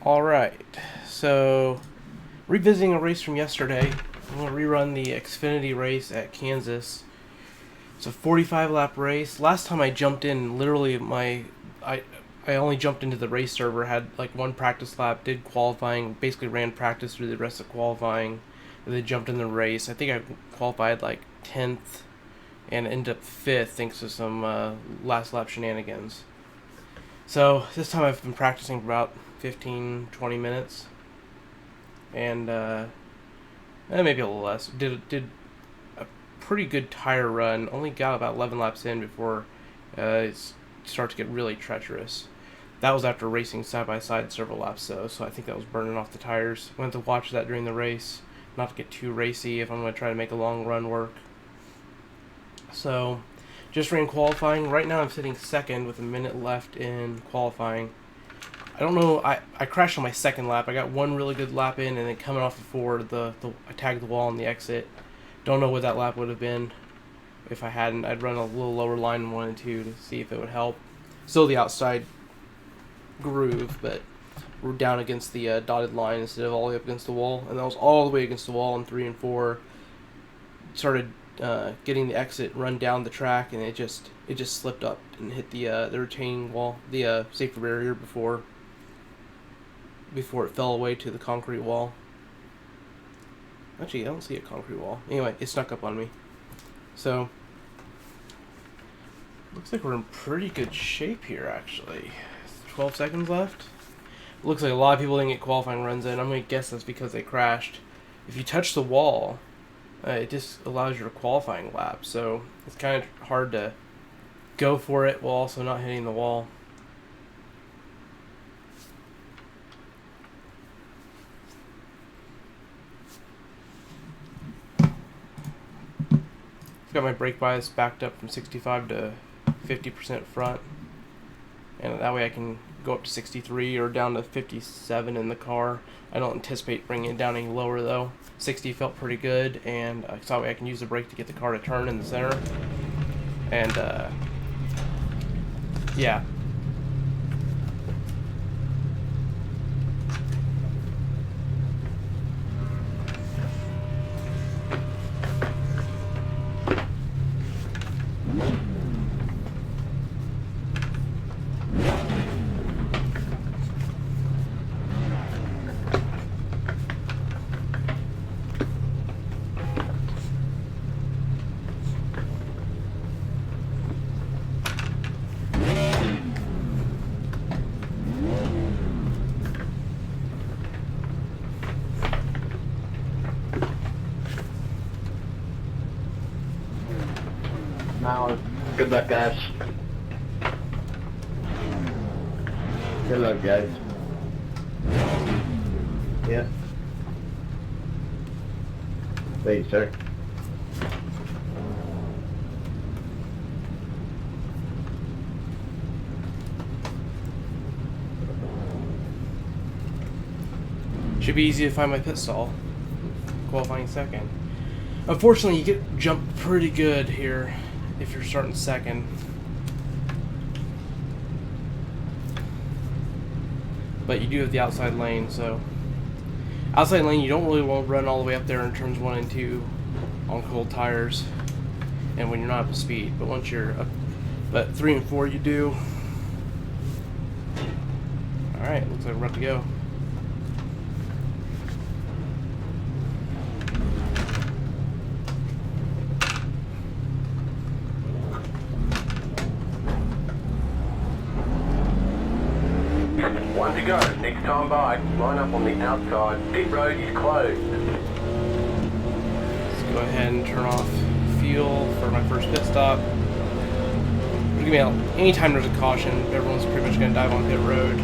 Alright, so revisiting a race from yesterday. I'm going to rerun the Xfinity race at Kansas. It's a 45 lap race. Last time I jumped in, literally I only jumped into the race server, had like one practice lap, did qualifying, basically ran practice through the rest of qualifying, and then jumped in the race. I think I qualified like 10th and ended up 5th thanks to some last lap shenanigans. So this time I've been practicing for about 15-20 minutes, and maybe a little less. Did a pretty good tire run. Only got about 11 laps in before it started to get really treacherous. That was after racing side by side several laps though, so I think that was burning off the tires. I'm going to have to watch that during the race, not to get too racy if I'm going to try to make a long run work. So just ran qualifying. Right now I'm sitting second with a minute left in qualifying. I don't know, I crashed on my second lap. I got one really good lap in, and then coming off the Ford, I tagged the wall on the exit. Don't know what that lap would have been if I hadn't. I'd run a little lower line in 1 and 2 to see if it would help. Still the outside groove, but we're down against the dotted line instead of all the way up against the wall. And that was all the way against the wall in 3 and 4. Started getting the exit, run down the track, and it just slipped up and hit the retaining wall, the safety barrier before it fell away to the concrete wall. Actually, I don't see a concrete wall. Anyway, it snuck up on me. So looks like we're in pretty good shape here, actually. 12 seconds left. Looks like a lot of people didn't get qualifying runs in. I'm going to guess that's because they crashed. If you touch the wall, it just allows your qualifying lap. So it's kind of hard to go for it while also not hitting the wall. Got my brake bias backed up from 65 to 50% front, and that way I can go up to 63 or down to 57 in the car. I don't anticipate bringing it down any lower though. 60 felt pretty good, and that way I can use the brake to get the car to turn in the center. And yeah. Now, good luck, guys. Good luck, guys. Yeah. Thank you, sir. Should be easy to find my pit stall. Qualifying second. Unfortunately, you get jumped pretty good here if you're starting second. But you do have the outside lane, so outside lane you don't really want to run all the way up there in turns 1 and 2 on cold tires, and when you're not up to speed. But once you're up, but 3 and 4 you do. All right, looks like we're about to go. One to go. Next time by, line up on the outside. Pit road is closed. Let's go ahead and turn off fuel for my first pit stop. Anytime there's a caution, everyone's pretty much going to dive on pit road.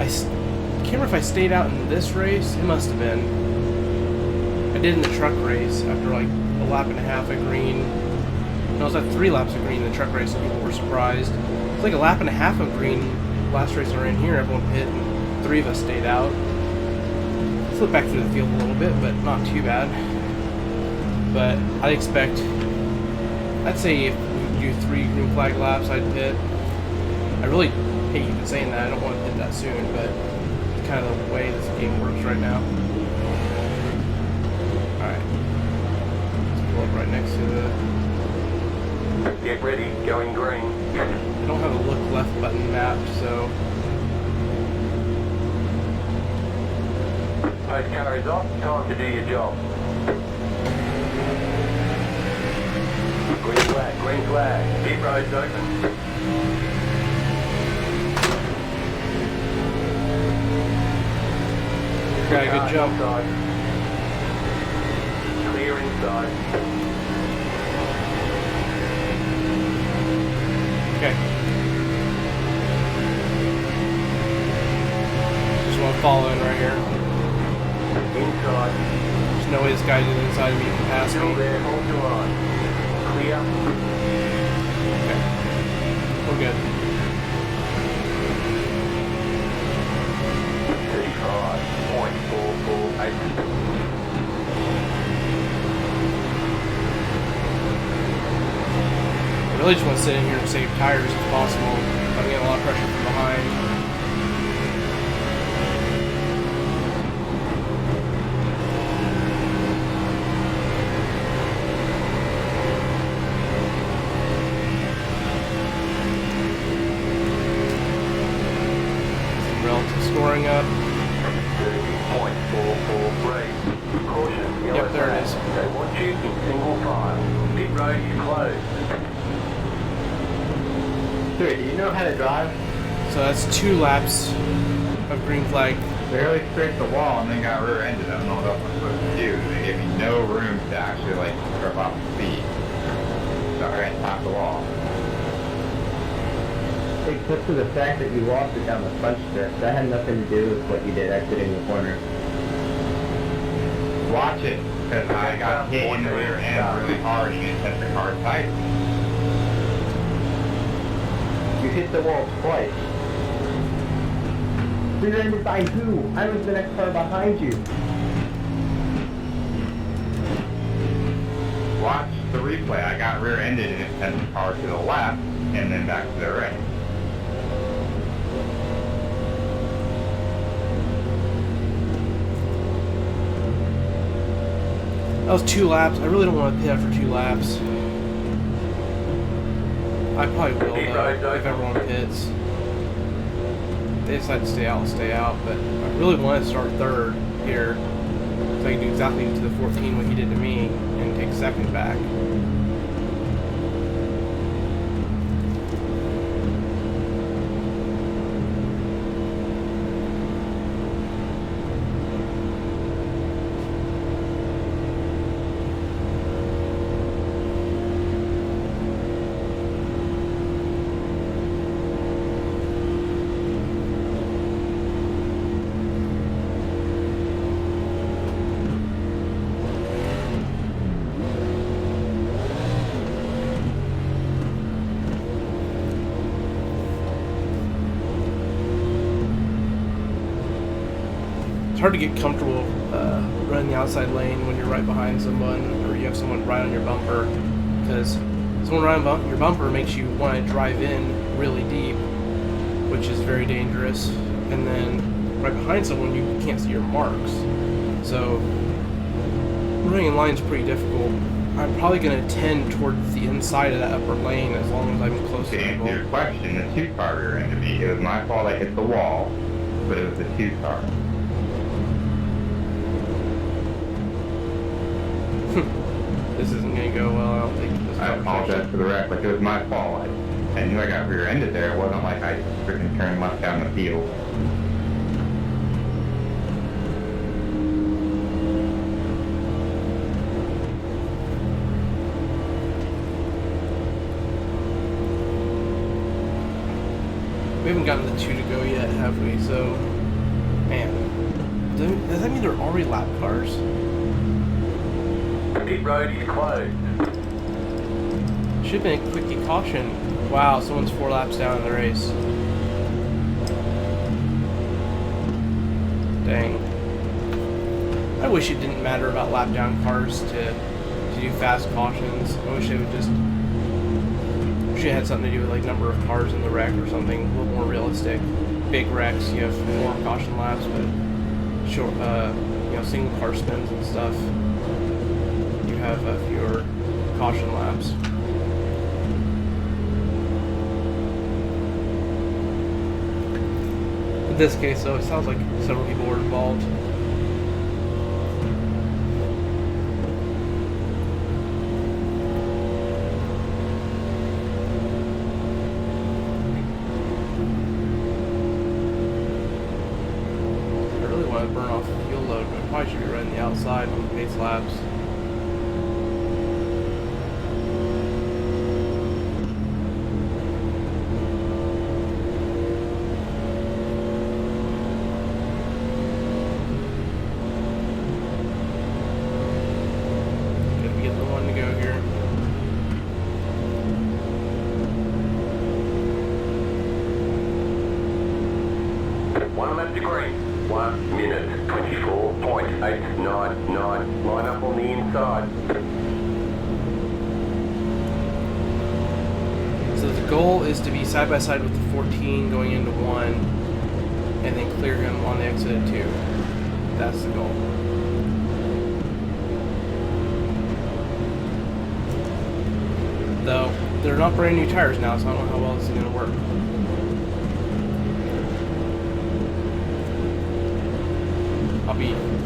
I can't remember if I stayed out in this race. It must have been. I did in the truck race after like a lap and a half of green. No, I was at 3 laps of green in the truck race, and people were surprised. It's like a lap and a half of green. Last race I ran here, everyone pit, and 3 of us stayed out. Slipped back through the field a little bit, but not too bad. But I'd say if we do 3 green flag laps, I'd pit. I really hate even saying that. I don't want to pit that soon, but kind of the way this game works right now. Alright. Let's pull up right next to the... Get ready, going green. I don't have a look left button mapped, so... Post car is off, time to do your job. Green flag, green flag. Pit road's open. Got a good jump. Inside. Clear inside. Okay. Just want to follow in right here. Inside. There's no way this guy did inside of me can pass Still me. there, hold your line. Clear. Okay. We're good. 35.448. I really just want to sit in here and save tires if possible. I'm getting a lot of pressure from behind. Some relative scoring up. 30.443. Caution, yellow Yep, there it flag. is. They want you in single file. Pit road is closed. Dude, do you know how to drive? So that's 2 laps of green flag. Barely scraped the wall and then got rear-ended. I don't know what else I'm supposed to do. They gave me no room to actually like curb off the speed. So I ran top the wall. Except for the fact that you walked it down the front strip. That had nothing to do with what you did exiting the corner. Watch it, because I got hit in the rear end really hard and it hit the car tight. You hit the wall twice. Rear-ended by who? I was the next car behind you. Watch the replay. I got rear-ended and it sent the car to the left and then back to the right. That was 2 laps. I really don't want to pit after 2 laps. I probably will though, if everyone pits. If they decide to stay out, I'll stay out, but I really want to start 3rd here. So I can do exactly to the 14 what he did to me and take 2nd back. Hard to get comfortable running the outside lane when you're right behind someone or you have someone right on your bumper, because someone right on your bumper makes you want to drive in really deep, which is very dangerous, and then right behind someone you can't see your marks, so running in line is pretty difficult. I'm probably going to tend towards the inside of that upper lane as long as I'm close to To answer people. your question, the 2-car rear-ended me. It was my fault I hit the wall, but it was the 2-car. This isn't going to go well, I don't think. This I apologize for the wreck, like it was my fault. I knew I got rear-ended there. It wasn't like I freaking turned left down the field. We haven't gotten the 2 to go yet, have we? So, man, does that mean they're already lap cars? Pit road is closed. Should have been a quickie caution. Wow, someone's 4 laps down in the race. Dang. I wish it didn't matter about lap down cars to do fast cautions. I wish they would just usually it had something to do with like number of cars in the wreck or something a little more realistic. Big wrecks, you have more caution laps, but short, you know, single car spins and stuff, you have fewer caution laps. In this case, though, it sounds like several people were involved. Burn off the fuel load, but I probably should be running the outside on the pace laps. Gotta be the one to go here. One left to green. 1 minute 24.899. Line up on the inside. So the goal is to be side by side with the 14 going into 1, and then clear him on the exit at 2. That's the goal. Though they're not brand new tires now, so I don't know how well this is going to work.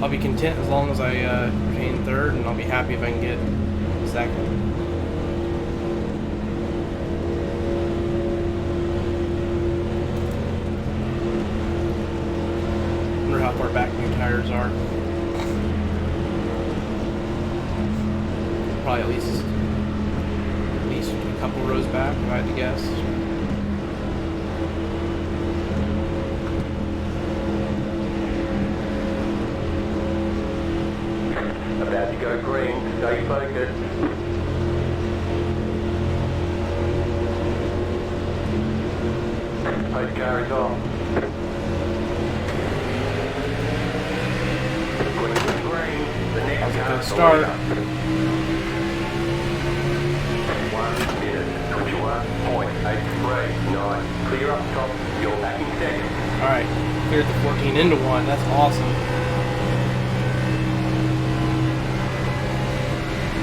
I'll be content as long as I retain third, and I'll be happy if I can get second. Wonder how far back new tires are. Probably at least a couple rows back, if I had to guess. About to go green. Stay focused. Pace car is off. When it's green, the next How's it car gonna start? 1 minute 21.839. Clear up top. You're back in second. Alright, cleared the 14 into 1. That's awesome.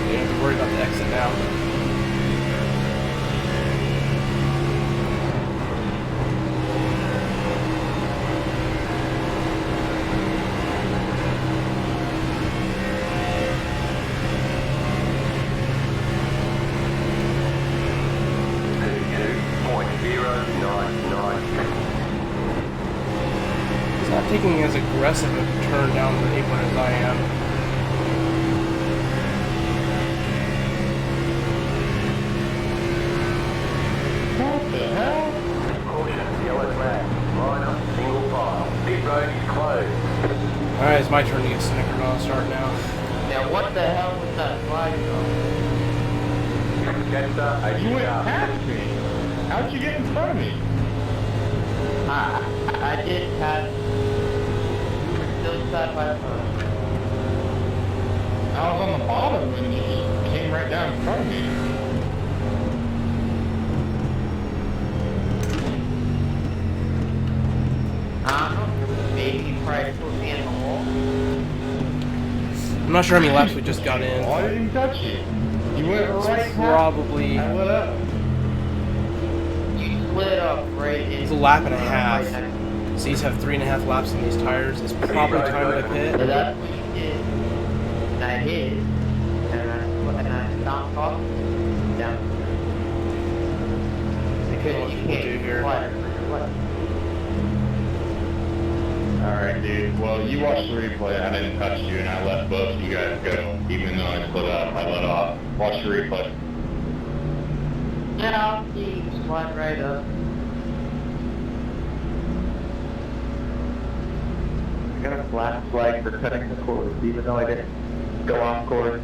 You don't have to worry about the exit now. He's not taking as aggressive a turn down the apron as I am. What the hell? Caution, yellow flag. Line up, single file. Pit road is closed. Alright, it's my turn to get snickered on start now. Now what the hell was that flag on? Jetstar, You went 80 past me. How'd you get in front of me? I did pass. Still side by side. I was on the bottom when you came right down in front of me. Maybe you probably put me in the wall. I'm not sure how many laps we just got in. Oh, I didn't even touch you. You went right past. Probably I lit up. You split up right in. it's a lap and a half. Right next- So these have 3.5 laps on these tires. It's probably time to So pit. that's what you did. And I hit, and I stopped off down. Because What you we'll can't do here. What? Alright, dude. Well, you watched the replay. I didn't touch you, and I let both you guys go. Even though I split up, I let off. Watch the replay. Yeah, I'll see. Slide right up. I got a flat flag for cutting the course, even though I didn't go off course.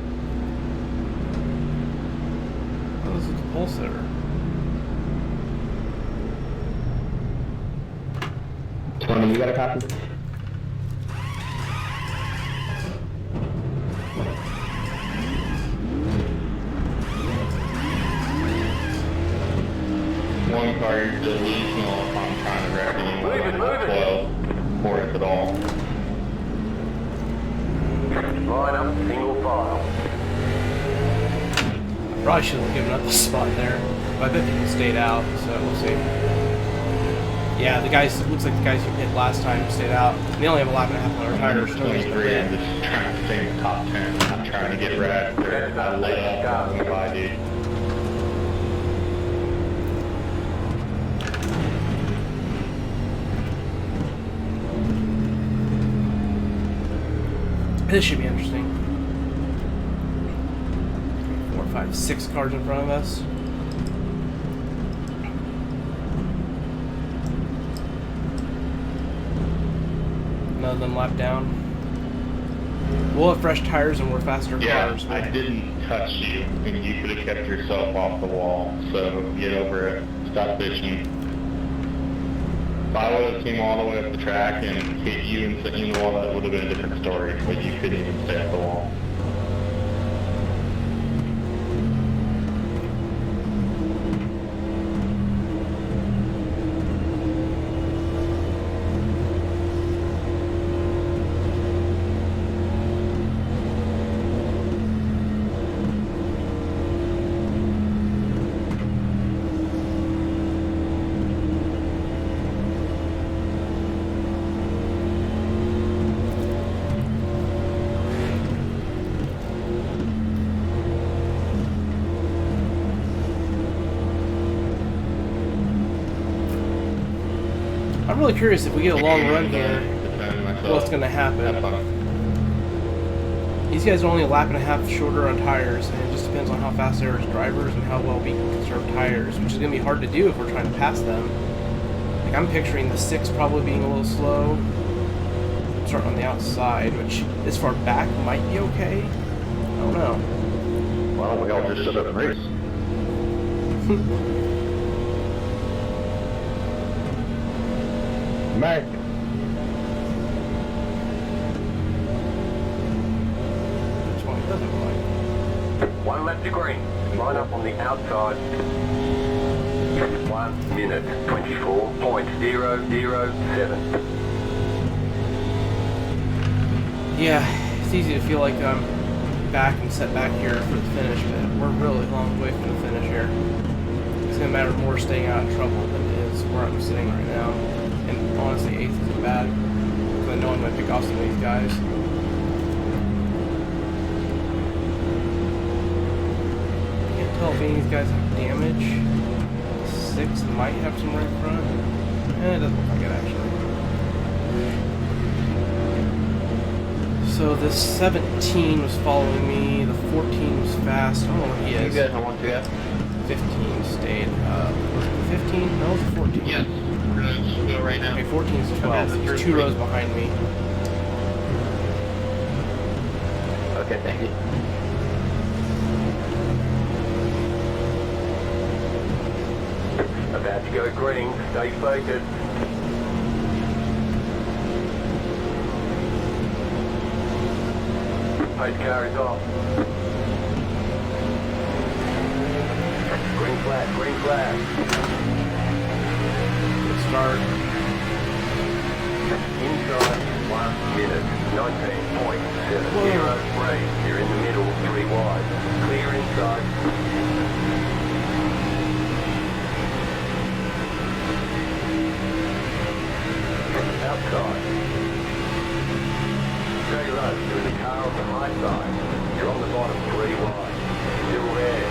Oh, this is the pole sitter. 20, you got a copy? one car you're delusional if I'm trying to wreck you. Move it, move it. 12 for it at all. Line up, single file. Probably should have given up the spot there. But I bet people stayed out, so we'll see. Yeah, the guys, it looks like the guys who hit last time stayed out. They only have a lap and a half on their tires. No one's 23, I'm just trying to stay in the top 10. I'm trying to get red. I lit up on the by, dude. This should be interesting. 4, 5, 6 cars in front of us. None of them lap down. We'll have fresh tires and we're faster cars. Yeah, I didn't touch you, and you could have kept yourself off the wall. So get over it. Stop bitching. If I would have came all the way up the track and hit you and sent you in the wall, that would have been a different story. But you couldn't even stay at the wall. I'm really curious if we get a long run here, what's going to happen. These guys are only a lap and a half shorter on tires, and it just depends on how fast they are as drivers and how well we can conserve tires, which is going to be hard to do if we're trying to pass them. Like, I'm picturing the 6 probably being a little slow. I'm starting on the outside, which this far back might be okay. I don't know. Why don't we all just sit up and race? Mac. Which one doesn't like? 1 lap to green. Line up on the outside. 1 minute, 24.007. Yeah, it's easy to feel like I'm back and set back here for the finish, but we're really a long way from the finish here. It's going to matter more staying out of trouble than it is where I'm sitting right now. And honestly, 8th isn't bad, because I know I'm going to pick off some of these guys. Can't tell if any of these guys have damage. 6 might have some right front. It doesn't look like it, actually. So the 17 was following me, the 14 was fast. I don't know where he is. You guys don't want to go? 15 stayed. Was it the 15? No, it was the 14. Yes. We're going to go right now. Okay, 14 is 12. He's 2 rows behind me. Okay, thank you. About to go green. Stay focused. Pace car is off. Green flag, green flag. Good start. Inside, 1 minute, 19.703. You're in the middle, 3 wide. Clear inside. Outside. Stay low, you're in the car on the high side. You're on the bottom, 3 wide. Still there.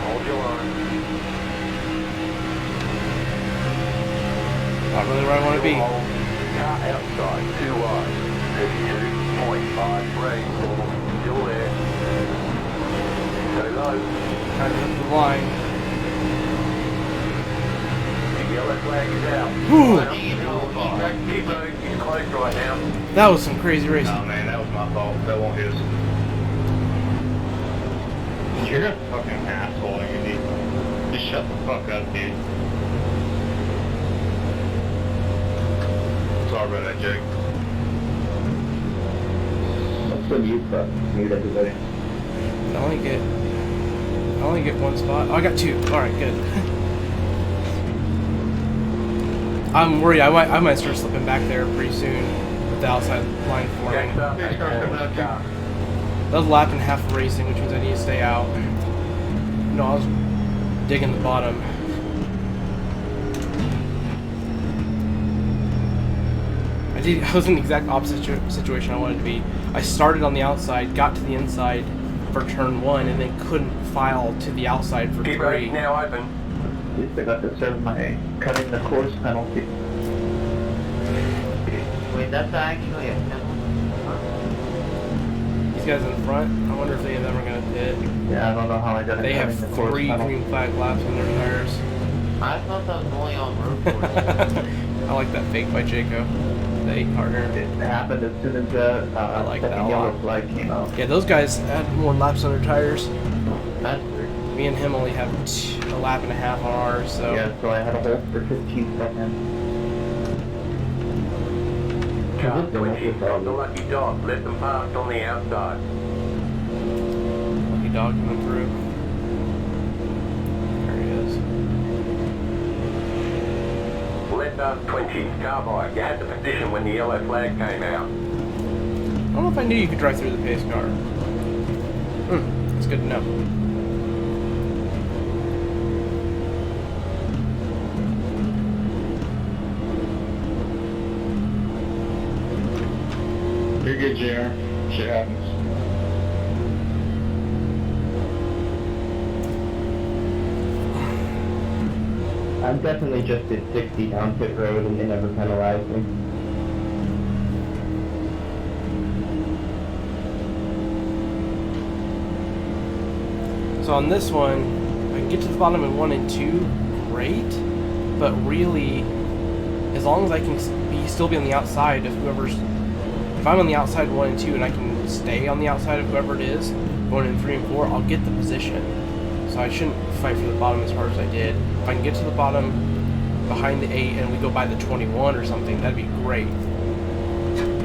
Hold your line. Not really where I want to be. Car outside, 2 wide. 32.53. Still there. Stay low. Trying to hit the line. The yellow flag is out. Ooh. Line up, single file. Keep moving, he's close right now. That was some crazy racing. Oh man, that was my fault. That won't hit us. You're a fucking asshole, you need. Just shut the fuck up, dude. Sorry about that, Jake. What's the mute button? Mute everybody. I only get one spot. Oh, I got 2. All right, good. I'm worried. I might start slipping back there pretty soon with the outside line forming. Next up, Next car coming up, car. That was a lap and a half of racing, which means I need to stay out. No, I was digging the bottom. I was in the exact opposite situation I wanted to be. I started on the outside, got to the inside for turn 1, and then couldn't file to the outside for Pit 3. road now open. At least I got to serve my cutting the course penalty. Wait, that's actually a penalty. These guys in the front, I wonder if any of them are going to pit. Yeah, I don't know how I got it. They have 3 green flag laps on their tires. I thought that was only on road courses. I like that fake by Jaco, the 8 partner. It happened as soon as the like that a second yellow lot. flag came out. Yeah, those guys had more laps on their tires. That's weird. Me and him only have a lap and a half on ours, so Yeah, so I had a hold for 15 seconds. Car 20 from the lucky dog. Let them pass on the outside. lucky dog coming through. There he is. Let up 20, Carbide. You had the position when the yellow flag came out. I don't know if I knew you could drive through the pace car. That's good to know. You're good, JR. Shit happens. I'm definitely just at 60 down pit road and they never penalized me. So on this one, I can get to the bottom in 1 and 2, great. But really, as long as I can still be on the outside of whoever's... If I'm on the outside 1 and 2 and I can stay on the outside of whoever it is, going in 3 and 4, I'll get the position. So I shouldn't fight for the bottom as hard as I did. If I can get to the bottom behind the 8 and we go by the 21 or something, that'd be great.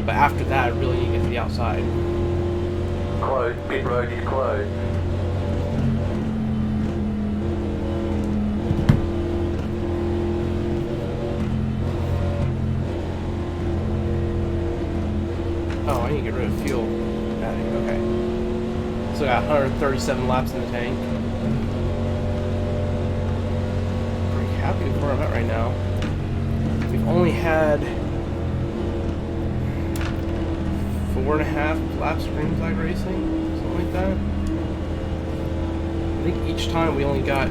But after that, I really need to get to the outside. Closed. Pit road is closed. Oh, I need to get rid of fuel. Okay. So I got 137 laps in the tank. Pretty happy with where I'm at right now. We've only had 4.5 laps of green flag racing, something like that. I think each time we only got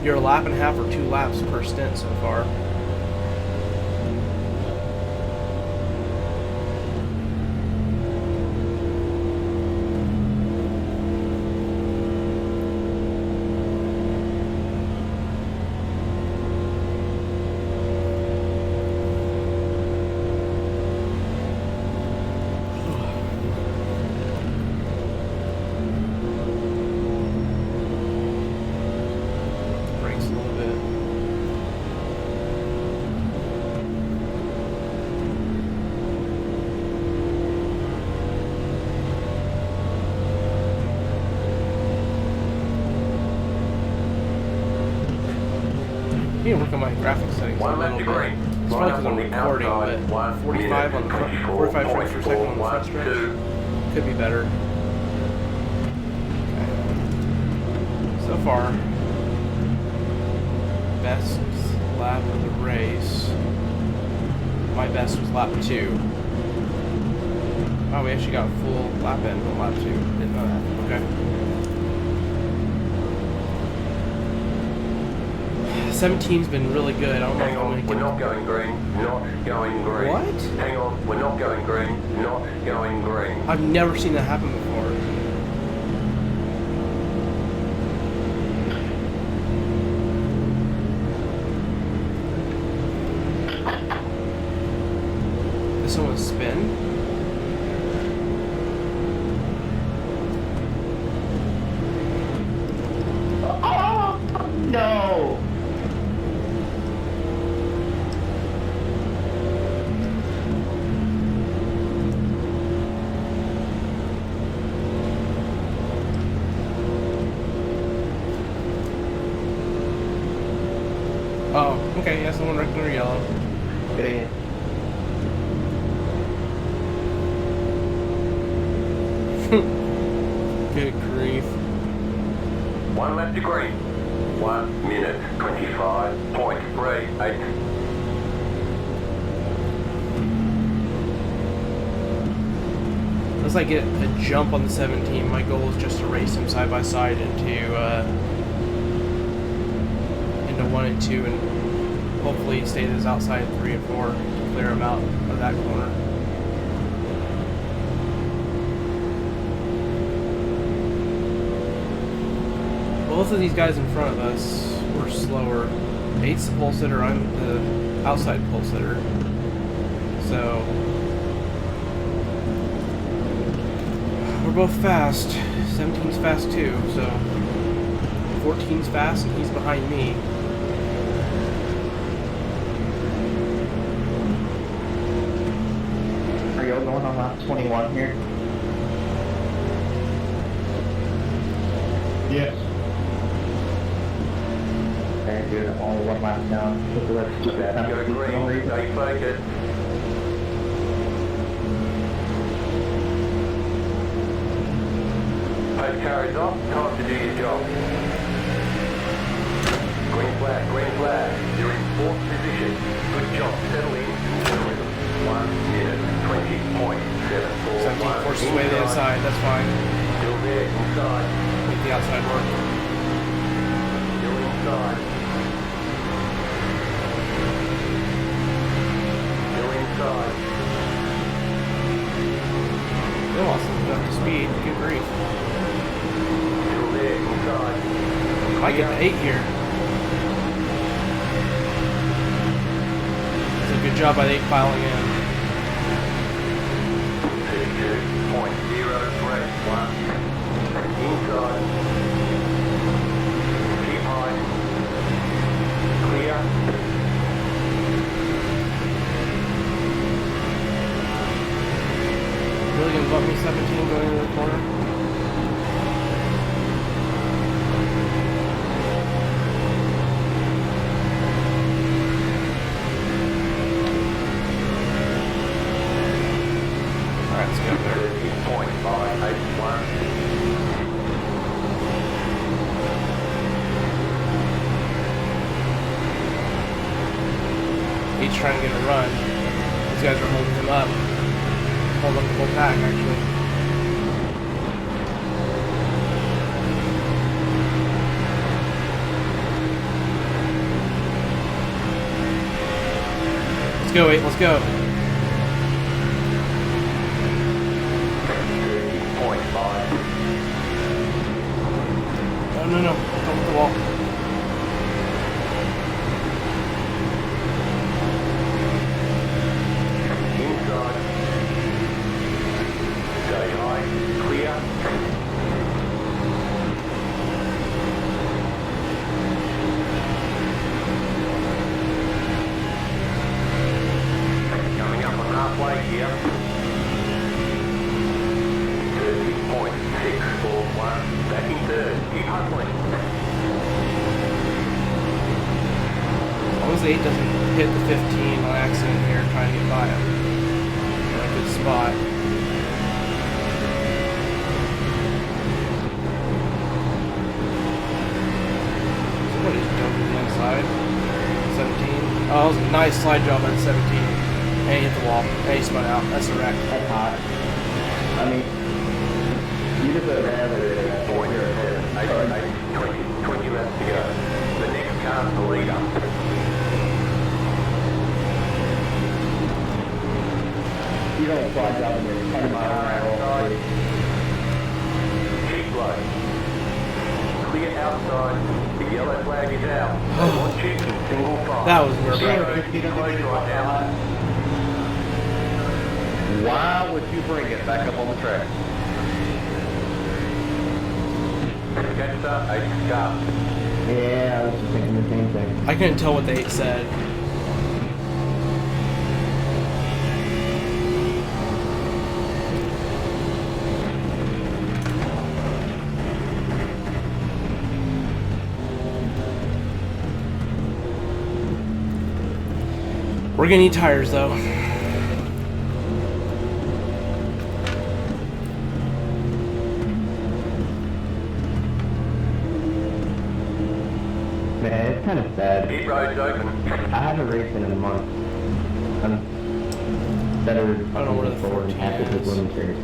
either a lap and a half or 2 laps per stint so far. Brakes a little bit. I need to work on my graphics settings a One left little to bit. green. It's Line probably up because I'm on the recording, outside. but 1 45 on the front, 45 frames per second on the front stretch 24.12. could be better. Okay. So far, best lap of the race. My best was lap 2. Oh, we actually got a full lap in on lap 2. Didn't know that. Okay. 17's been really good. I don't know if Hang I'm on, going we're to not going green. Not going green. What? Hang on, we're not going green. Not going green. I've never seen that happen before. Did someone spin? Oh, no! Okay, yeah, someone rectangular yellow. Get in. Good grief. 1 lap to green. 1 minute 25.38. Unless I get a jump on the 17, my goal is just to race him side by side into 1 and 2, and hopefully stay this outside 3 and 4 to clear him out of that corner. Both of these guys in front of us were slower. 8's the pole sitter, I'm the outside pole sitter. So we're both fast. 17's fast too, so 14's fast and he's behind me. Are y'all going on lap 21 here? Yes. Very good. Only 1 lap down. Let's do that. Go green, stay focused. Post car is off, time to do your job. Green flag, you're in 4th position. Good job, settle in. 1 minute 20.741. 17 forces his way to the inside, that's fine. Still there, inside. Make the outside work. Still inside. Still inside. They lost enough to speed, good grief. Still there, inside. Might get the 8 here. It's a good job by the 8 piling in. 32.031. Inside. Keep high. Clear. Really gonna bump me 17 going into the corner? Alright, let's get up there. 30.581. He's trying to get a run. These guys are holding him up. Hold up the whole pack, actually. Let's go, 8, let's go. 30.5. No, don't hit the wall. Inside. Stay high. Clear. Coming up on halfway here. 30.641. Back in 3rd. Keep hustling. As long as the 8 doesn't hit the 15 on accident here, trying to get by him. In a good spot. Somebody's jumping to the inside. 17. Oh, that was a nice slide job on 17. And he hit the wall. And he spun out. That's a wreck. That's hot. I mean, you just put that over there. 20 laps to go. The next car's the leader. You don't slide down there. 100 mile an hour. Keep low. Clear outside. The yellow flag is out. They want you in single file. That was nerve-wracking. Keep close right now. Why would you bring it back up on the track? Catch up, 8 stop. Yeah, I was just thinking the same thing. I couldn't tell what the 8 said. We're gonna need tires though. Man, it's kind of sad. Pit road's open. I haven't raced in a month. I'm better I don't know where the forward and 14 happy with is. women's series.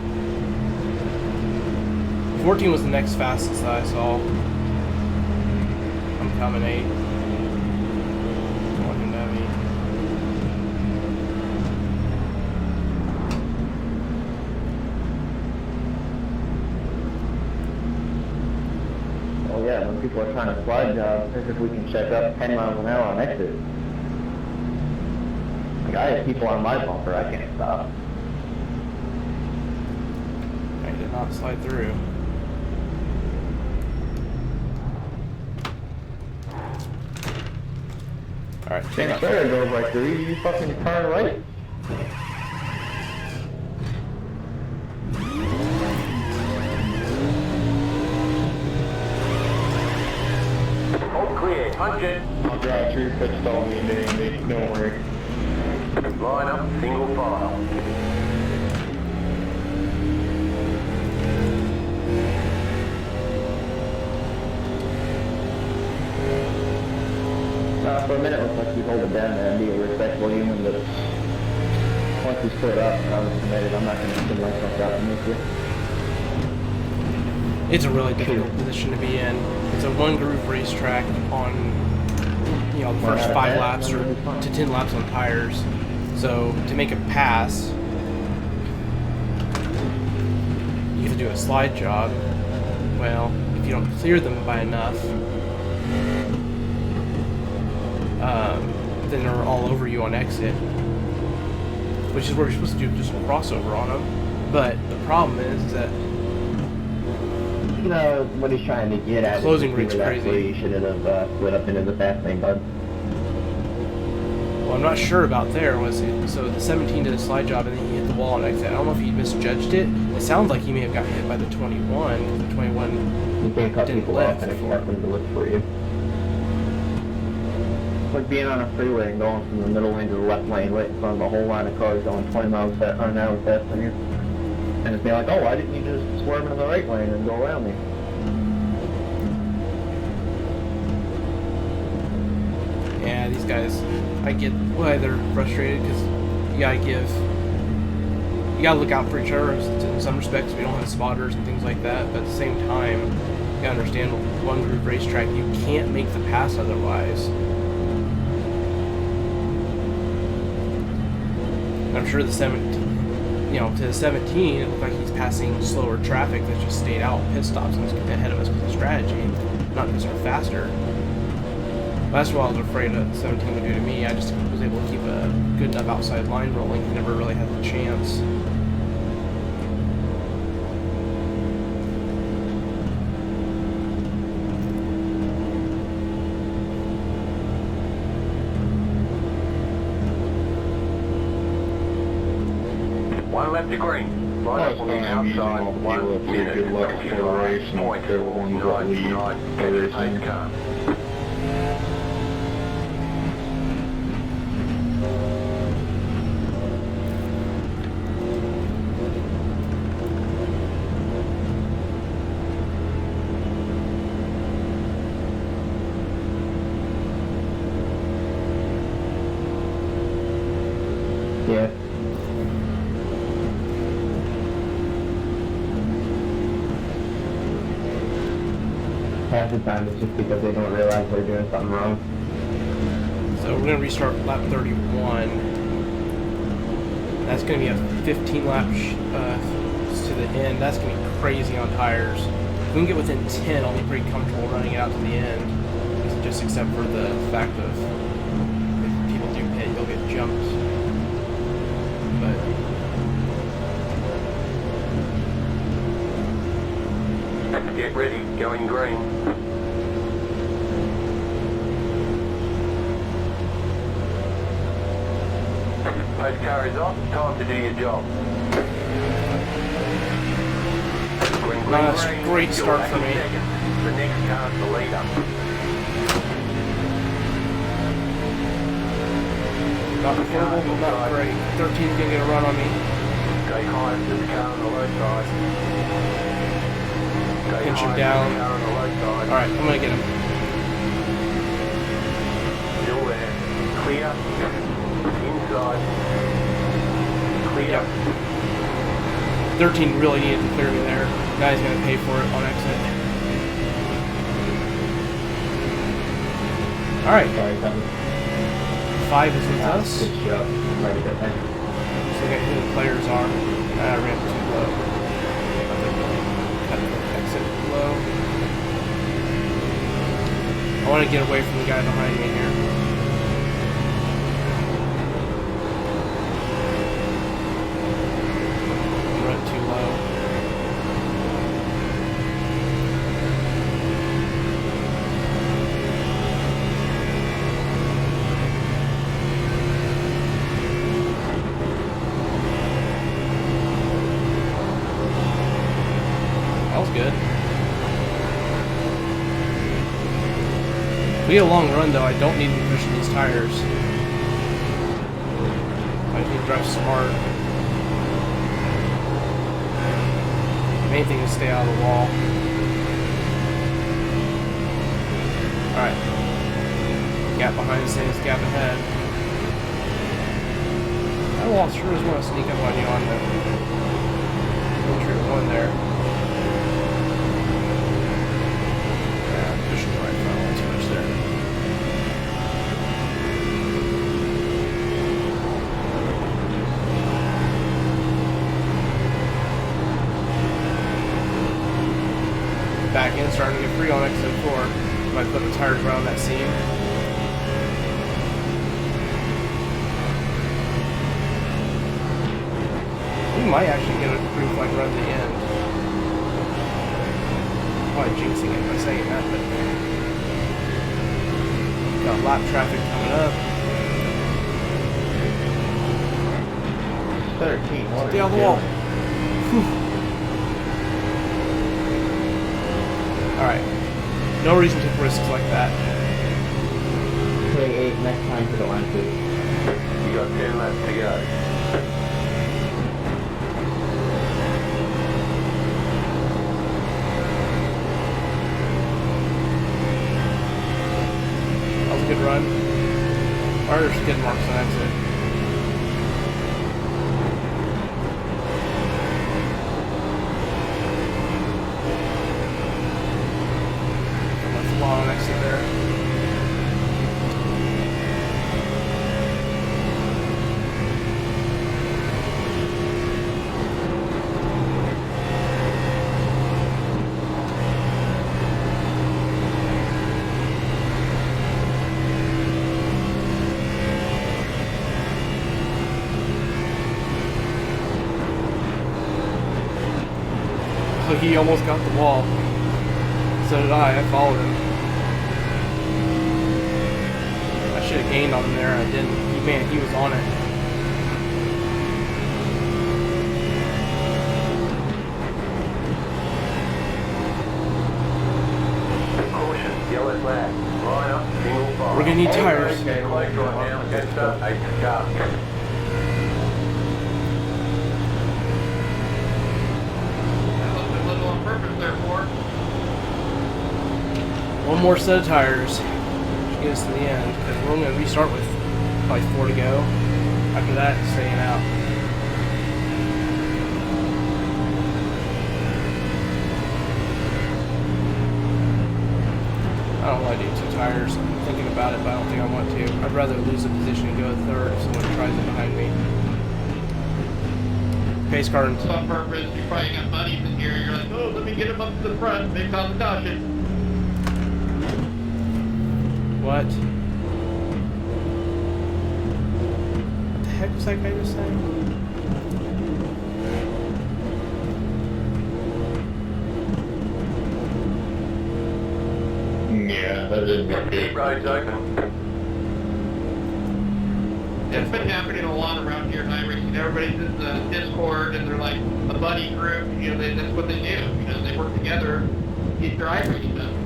14 was the next fastest that I saw. I'm coming 8. Don't him at me. Oh yeah, when people are trying to slide job, as if we can check up 10 miles an hour on exit. Like, I have people on my bumper, I can't stop. I did not slide through. Alright, hang Can't on. swear it goes like 3, you fucking turn right. All clear. Punch it. I'll drive through pit stall me, Andy. Don't worry. Line up, single file. For a minute, it looks like you hold it down there and be a respectable human, but once you split up and I was committed, I'm not going to spin myself out and miss you. It's a really difficult position to be in. It's a one groove racetrack on, you know, the first 5 laps or to 10 laps on tires. So to make a pass, you have to do a slide job. Well, if you don't clear them by enough, then they're all over you on exit, which is where you're supposed to do just a crossover on them. But the problem is that You know, what he's trying to get at Closing is rate's crazy. you should have split up into the fast lane, bud. well, I'm not sure about there. Was it so the 17 did a slide job and then he hit the wall on exit? I don't know if he misjudged it. It sounds like he may have got hit by the 21 because the 21 You can't cut Didn't people off lift and before. expect them to look for you. It's like being on a freeway and going from the middle lane to the left lane right in front of a whole line of cars going 20 miles an hour faster than you. And it's being like, oh, why didn't you just swerve into the right lane and go around me? Yeah, these guys, I get why they're frustrated because you gotta look out for each other. In some respects, we don't have spotters and things like that, but at the same time, you gotta understand one groove racetrack, you can't make the pass otherwise. And I'm sure the 17, you know, to the 17, it looked like he's passing slower traffic that just stayed out pit stops and was ahead of us with the strategy, not because they're faster. That's what I was afraid of 17 would do to me. I just was able to keep a good enough outside line rolling. He never really had the chance. One left to green. Line up on the outside. 1 minute. Good luck for the race and Point whichever one's that lead. 99. There is Pace car. Yeah. Half the time it's just because they don't realize they're doing something wrong. So we're going to restart lap 31. That's going to be a 15 lap to the end. That's going to be crazy on tires. If we can get within 10, I'll be pretty comfortable running it out to the end. Just except for the fact of if people do pit, you'll get jumped. But Get ready. Going green. Pace car is off. Time to do your job. Green, Nice, green. great You're start for 80 me. seconds. The next car's the leader. Not horrible, but not great. 13's gonna get a run on me. Stay high to the car on the low side. Stay Pinch him high down. to the car on the low side. Alright, I'm gonna get him. Still there. Clear. Inside. Clear. Yep. 13 really needed to clear me there. Now he's gonna pay for it on exit. Alright, Sorry, Kevin. 5 is with us. Good job. Right there, thank you. So look at who the players are. I ran too low. Cut the exit low. I want to get away from the guy behind me here. Run too low. That was good. If we get a long run though, I don't need to be pushing these tires. I just need to drive smart. Main thing is stay out of the wall. Alright. Gap behind stays gap ahead. That wall sure does want to sneak up on you on the entry one there. Pushing the right front one too much there. Back in, starting to get free on exit 4. Might put the tires around that seam. We might actually get a green flag run to the end. Probably jinxing it by saying that, but got lap traffic coming up. 13. What Stay are on the you wall. doing? Alright. No reason to take risks like that. Play 8 next time for the line, please. You got 10 laps to go. That was a good run. Or there's skid marks on exit. Left long exit there. So he almost got the wall. So did I followed him. I should have gained on him there, I didn't. He was on it. Caution, yellow flag. Line up, single file. We're gonna need tires. Okay, close right now. Go start, exit car. One more set of tires to get us to the end, because we're only going to restart with probably 4 to go. After that, staying out. I don't want to do 2 tires. I'm thinking about it, but I don't think I want to. I'd rather lose a position and go third if someone tries it behind me. Pace car and On purpose, you probably got buddies in here, you're like, oh, let me get him up to the front, they cause a caution. what? What the heck was that guy just saying? Yeah, that didn't look good. Road's open. It's been happening a lot around here in iRacing. Everybody's in the Discord and they're like a buddy group, you know, that's what they do. You know, they work together, get their iRacing done.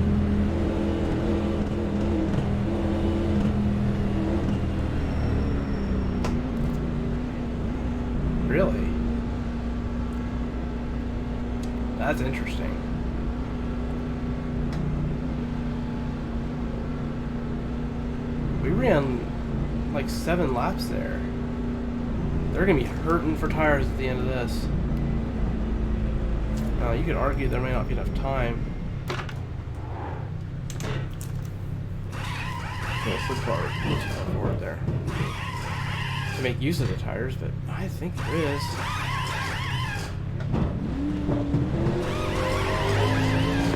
That's interesting. We ran like 7 laps there. They're gonna be hurting for tires at the end of this. You could argue there may not be enough time. Yeah, so far forward there to make use of the tires, but I think there is.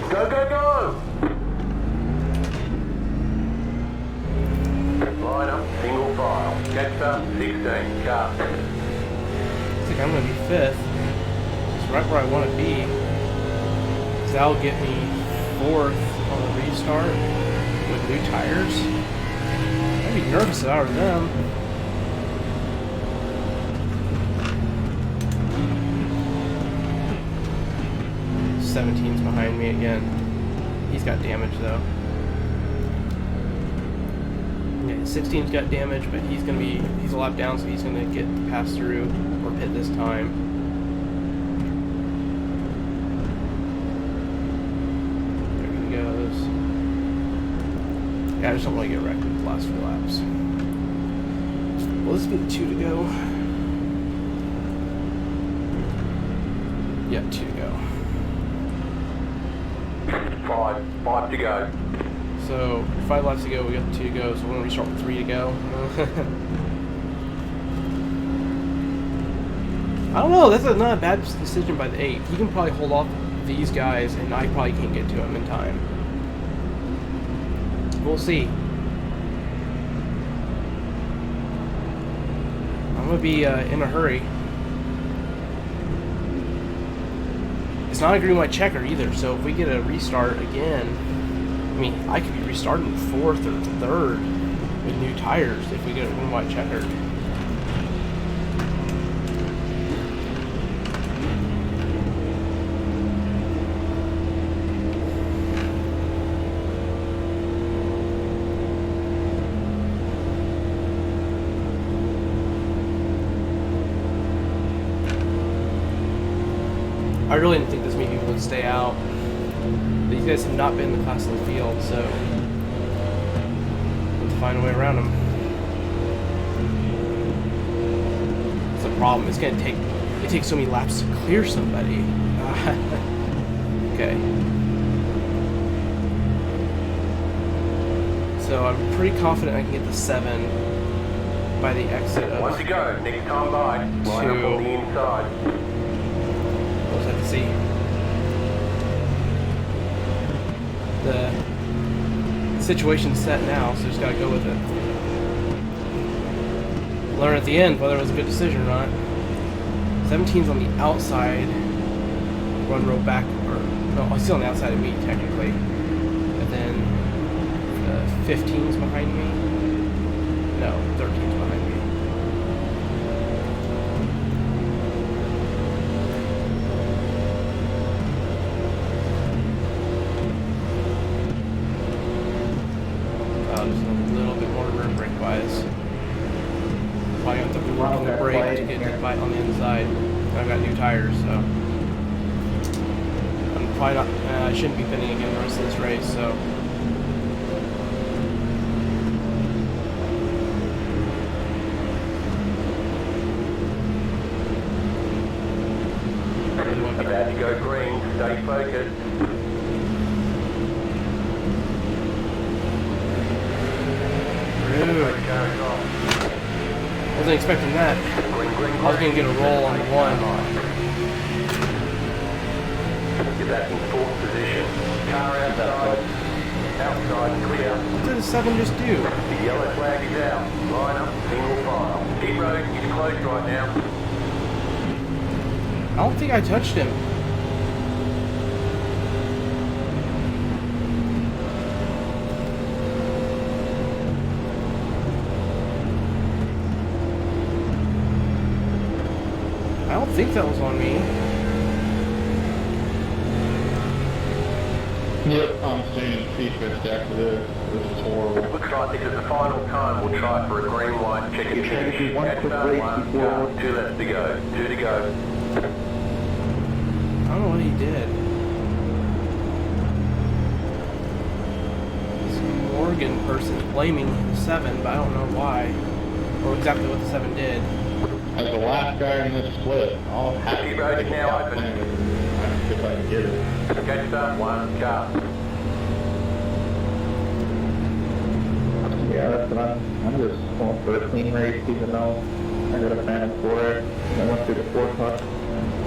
Go, go, go! Line up, single file. Catch up, 16, car. I think I'm going to be 5th. It's right where I want to be. Because that'll get me 4th on the restart with new tires. I'd be nervous if I were them. '17's behind me again. He's got damage though. Yeah, 16's got damage, but he's a lap down, so he's gonna get passed through or pit this time. There he goes. Yeah, I just don't want to get wrecked with the last few laps. Well, this will be the 2 to go. Yeah, 2 to go. 5 to go. So 5 laps to go, we got 2 to go, so we're gonna restart with 3 to go. I don't know, that's not a bad decision by the 8. He can probably hold off these guys, and I probably can't get to him in time. We'll see. I'm gonna be in a hurry. It's not a green white checker either, so if we get a restart again, I mean, I could be restarting 4th or 3rd with new tires if we get a green white checker. I really didn't think this many people would stay out. These guys have not been in the class of the field, so let's find a way around them. It's a problem. It's gonna take. It takes so many laps to clear somebody. Okay. So I'm pretty confident I can get the 7 by the exit of. 1 to go. Next time by. Line up on the inside. We'll just have to see. The situation's set now, so just gotta go with it. Learn at the end whether it was a good decision or not. 17's on the outside, 1 row back, or no, he's still on the outside of me technically. And then 15's behind me. No, 13's behind me. Just a little bit more room brake wise. Probably gonna have to be working the brake to get the bite on the inside. I've got new tires, so I'm probably not. I shouldn't be pinning again the rest of this race. So About to go green. Stay focused. wasn't expecting that. I was gonna get a roll on the 1. Get that in 4th position. Car outside. Outside clear. What did the 7 just do? The yellow flag is out. Line up, single file. Pit road is closed right now. I don't think I touched him. I don't think that was on me. Yep, I'm staying C-switched after this. This is horrible. Looks like this is the final time. We'll try for a green light. Check your finish. Catch that 1. 2 left to go. 2 to go. I don't know what he did. Michigan person blaming the 7, but I don't know why or exactly what the 7 did. As the last guy in this split, I'll have to Pit road is now open. if I can get it. Okay, start 1 car. Yeah, that's what I'm just going for a clean race, even though I got a fan for it. I went through the 4 car.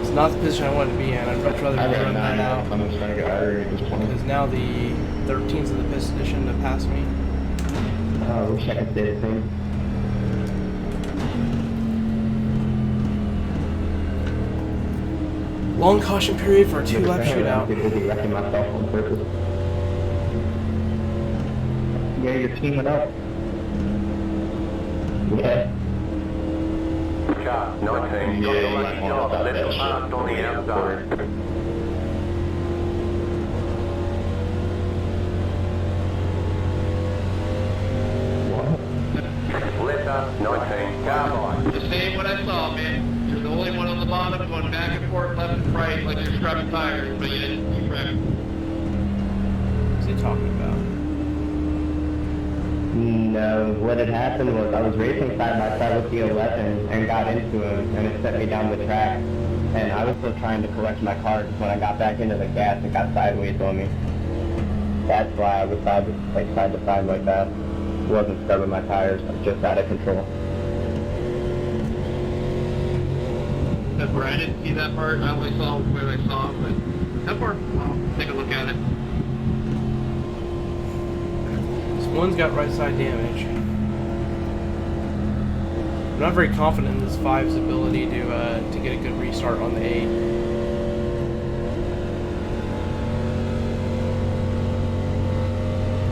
It's not the position I wanted to be in. I'd much rather I got run that 9 out. out. I'm just trying to get iRacing at this point. Because now the 13's in the position to pass me. I wish I could say the same. Long caution period for a 2-lap I'm shootout. too busy wrecking myself on purpose. Yeah, you're teaming up. Yeah. Car 19, got the Yeah, lucky you might top, want to left stop that marked shit. on the outside. Left up 19, car by. Just saying what I saw, man. You're the only one on the bottom going back and forth, left and right, like you're scrubbing tires, but you didn't keep wrecking. What's he talking about? No, what had happened was I was racing side by side with the 11 and got into him, and it set me down the track. And I was still trying to collect my car when I got back into the gas, it got sideways on me. That's why I was side to side like that. Wasn't scrubbing my tires, I was just out of control. That's where I didn't see that part. I only saw where I saw it, but that part, I'll take a look at it. This one's got right side damage. I'm not very confident in this 5's ability to get a good restart on the 8.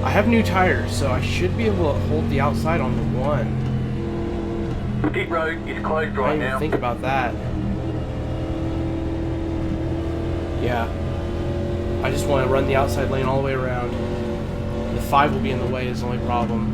I have new tires, so I should be able to hold the outside on the 1. Pit road is closed I right didn't even now. think about that. Yeah. I just want to run the outside lane all the way around. The 5 will be in the way is the only problem.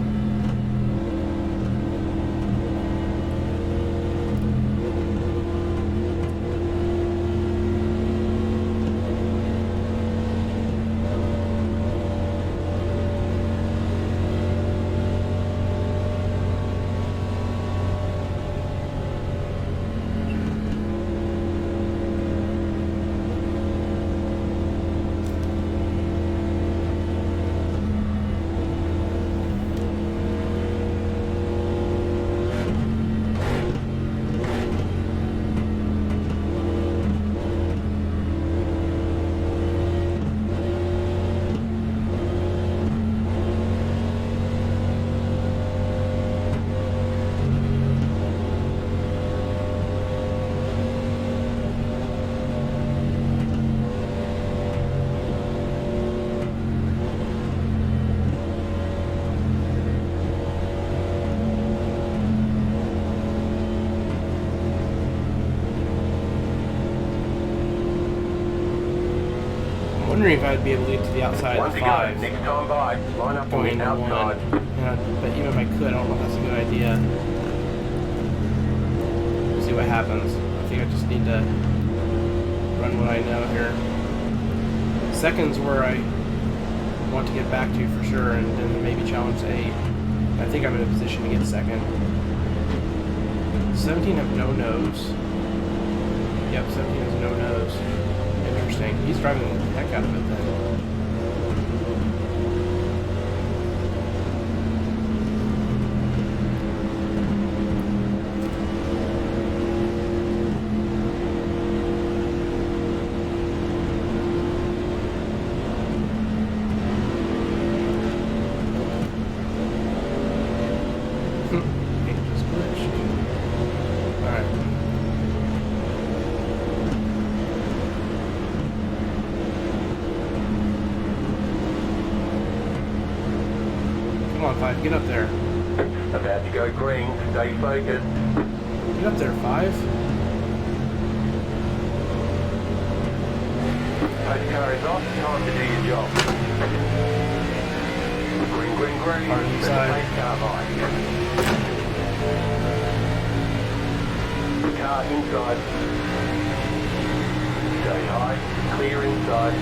I'm wondering if I'd be able to get to the outside Once of the again, 5 next time by, line up on going the into 1. outside. Yeah, but even if I could, I don't know if that's a good idea. We'll see what happens. I think I just need to run what I know here. Second's where I want to get back to for sure, and then maybe challenge the 8. I think I'm in a position to get second. 17 have no nose. Yep, 17 has no nose. Interesting. He's driving the heck out of it then. It just glitched. Alright. Come on, 5, get up there. About to go green, stay focused. Get up there, 5. Pace car is off, time to do your job. Green, green, green. Hard Let the inside. pace car by. Car inside. Stay high, clear inside.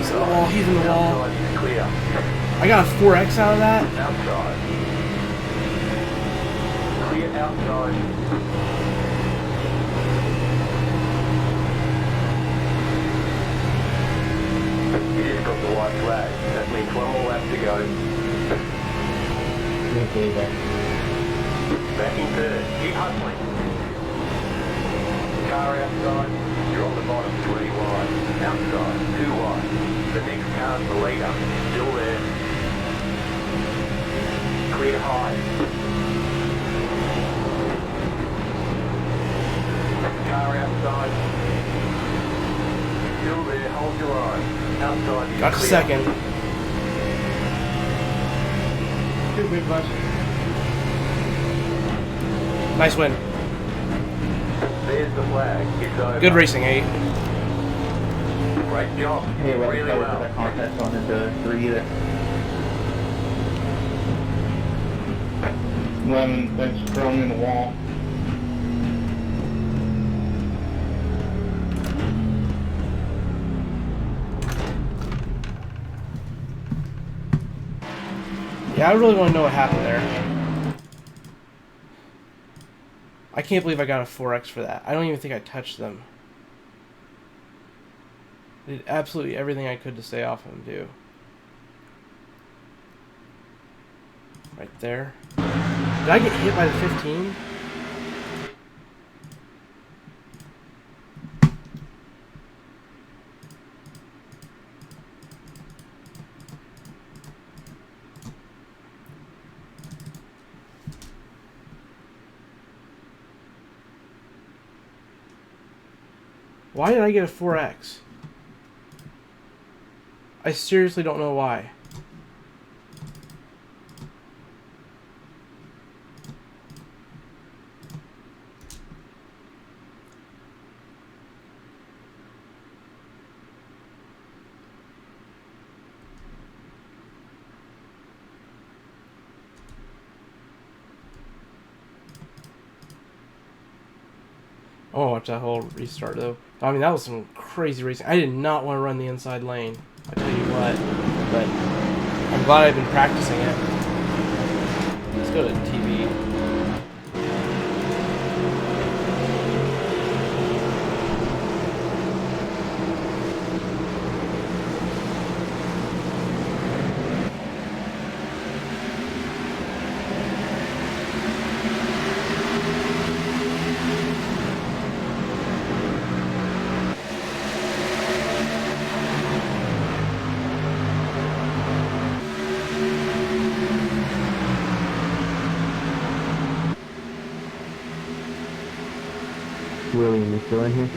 He's in the wall. He's in the wall. Outside is clear. I got a 4X out of that. Outside. Clear outside. You just got the white flag. That means one more lap to go. Back in third. Keep hustling. Car outside. You're on the bottom, 3 wide. Outside, 2 wide. The next car's the leader. Still there. Clear high. Car outside. Still there, hold your line. Outside is Got to clear. second. Two big buses. Nice win. There's the flag. It's over. Good racing, 8. Great job. Hey, what Really was well. the contest on into 3 either? Lemon, thanks for throwing me in the wall. Yeah, I really want to know what happened there. I can't believe I got a 4X for that. I don't even think I touched them. I did absolutely everything I could to stay off them, too. Right there. Did I get hit by the 15? Why did I get a 4X? I seriously don't know why. Oh, watch that whole restart though. I mean, that was some crazy racing. I did not want to run the inside lane. I tell you what, but I'm glad I've been practicing it. Let's go to TV. William, you still in here?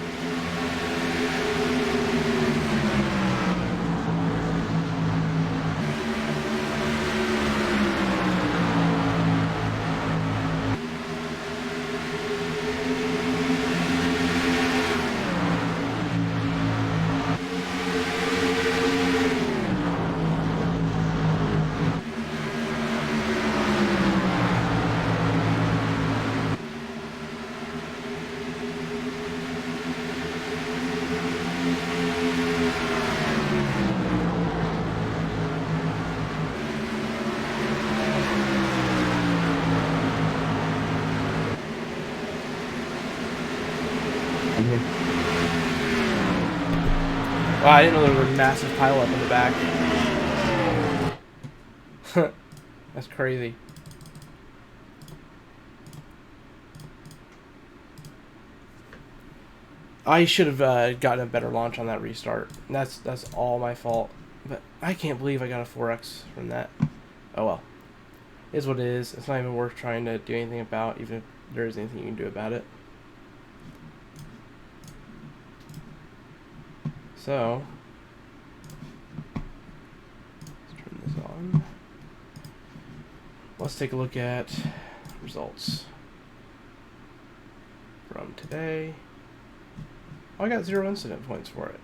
I'm here. Wow, I didn't know there was a massive pile up in the back. That's crazy. I should have gotten a better launch on that restart. That's all my fault. But I can't believe I got a 4X from that. Oh well. It is what it is. It's not even worth trying to do anything about, even if there is anything you can do about it. So, let's turn this on. Let's take a look at results from today. Oh, I got 0 incident points for it.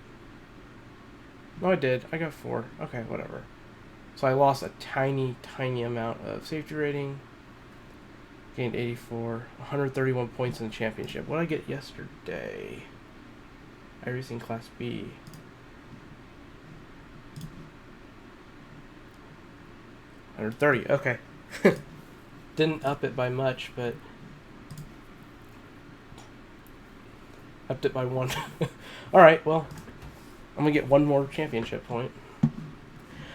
No, I did. I got 4. Okay, whatever. So I lost a tiny, tiny amount of safety rating. Gained 84. 131 points in the championship. What did I get yesterday? iRacing Class B. Or 30, okay. Didn't up it by much, but upped it by 1. Alright, well, I'm going to get one more championship point.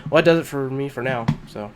Well, that does it for me for now, so...